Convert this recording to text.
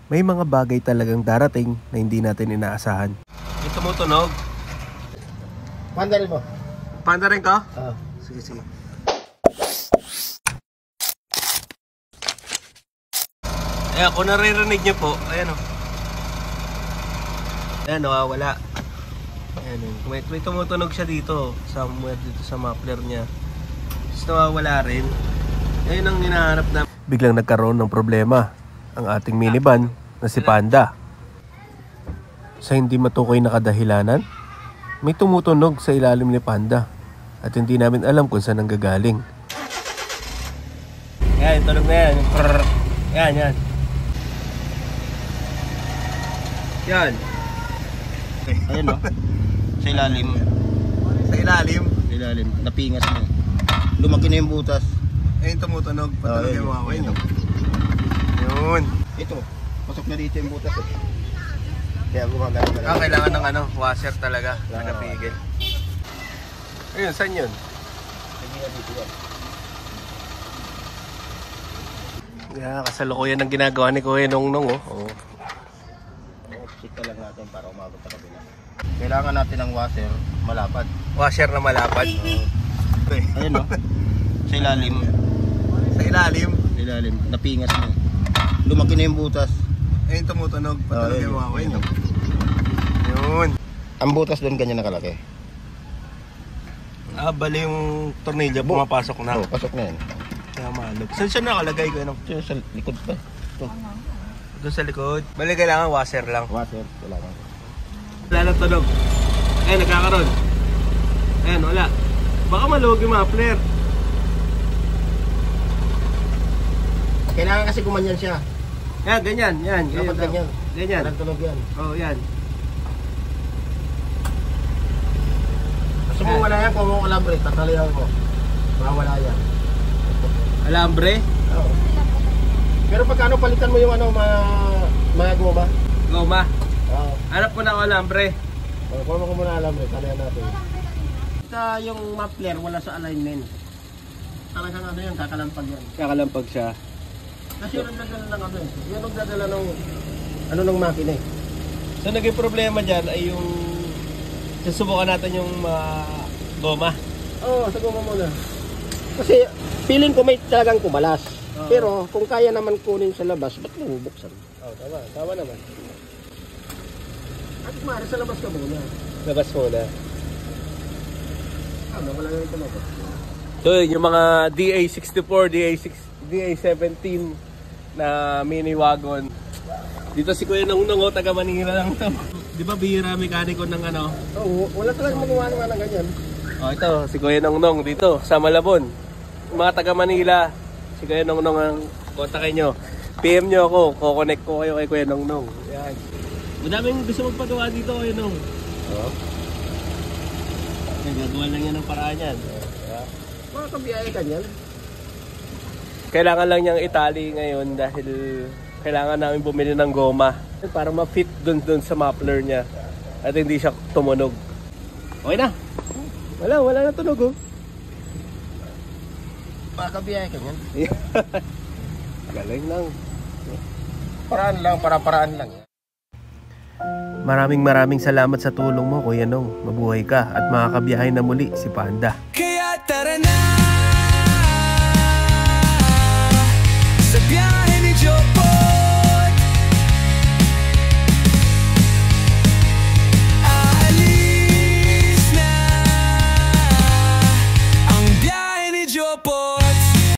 May mga bagay talagang darating na hindi natin inaasahan. May tumutunog. Panda rin mo? Panda rin ka? Oo. Sige, sige. Ayan, kung naririnig nyo po, ayan o. Ayan, nawawala. Ayan, may tumutunog siya dito. Somewhere dito sa muffler niya. Tapos nawawala rin. Ayun ang hinahanap na. Biglang nagkaroon ng problema ang ating minivan na si Panda. Sa hindi matukoy na kadahilanan, may tumutunog sa ilalim ni Panda at hindi namin alam kung saan nanggagaling. Yan, tunog na yan. Yan, yan. Yan. Ayun o. Sa ilalim. Sa ilalim? Sa ilalim. Napingas na. Lumaki na yung butas. Ayun tumutunog. Patunog yung mga kayo. Yun. Ito. Pasok na dito yung butas eh. Kaya gumagana na. Ah, kailangan ng ano, washer talaga. Napigil. Ayun, saan yun? Hindi na dito yan. Yeah, kasalukuyan ang ginagawa ni Kuya Nongnong oh. Oh. Check lang natin para umabot sa kabila. Kailangan natin ng washer malapad. Washer na malapad. Ayun o. Sa ilalim. Sa ilalim? Sa ilalim. Napingas na. Lumaki na yung butas. Ayun tumutunog. Patunog yung mga kayo. Yun. Ang butas doon ganyan nakalaki. Ah, bali yung tornilyo pumapasok na. Oo, pasok na yan. Kaya malog. Saan siya nakalagay ko? Ano? Sa likod pa. Ito. Doon sa likod. Bali kailangan washer lang. Washer. Kailangan. Wala na tunog. Ayun, nagkakaroon. Ayun, wala. Baka maluwag yung muffler. Kailangan kasi gumanyan siya. Yan, ganyan. Yan. Dapat ganyan. Ganyan. Walang tunog yan. Oh, yan. Gusto mo wala yan, kung mo alambre, tatalihan mo. Mawala yan. Alambre? Oo. Pero pagkano palitan mo yung ano, mga goma? Goma. Oo. Hanap mo na ako alambre. Kuha mo ko muna alambre, talihan natin. Ito yung muffler, wala sa alignment. Talagang ano yan, kakalampag yan. Kakalampag siya. Kasi yun ang dadala ng ano eh. Yun ang dadala ng ano ng makina eh. So naging problema dyan ay yung susubukan natin yung goma. Oo, sa goma muna. Kasi feeling ko may talagang kumalas. Pero kung kaya naman kunin sa labas, ba't mo bubuksan? Oh, tama. Tama naman. At mara sa labas ka muna. Labas muna. Wala na yung tumagot. So yung mga DA64, DA17 na mini wagon. Dito si Kuya Nongnong, taga Manila lang to. Di ba bihira mekaniko ng ano? Oo, wala talagang magawa naman ng ganyan. Oh, ito si Kuya Nongnong dito sa Malabon. Yung mga taga Manila, si Kuya Nongnong ang kontakin nyo. PM nyo ako, kukonect ko kayo kay Kuya Nongnong. Yan. Madaming gusto magpagawa dito, Kuya Nong. Oo. Gagawa lang yan ng paraan yan. Mga kabiyaya ganyan. Kailangan lang niyang itali ngayon dahil kailangan namin bumili ng goma para ma-fit dun sa muffler niya at hindi siya tumunog. Okay na. Wala na tunog oh. Mga kabiyaya ganyan. Galing lang. Paraan lang, para-paraan lang. Maraming salamat sa tulong mo, Kuya Nong. Mabuhay ka at makakabiyahe na muli si Panda.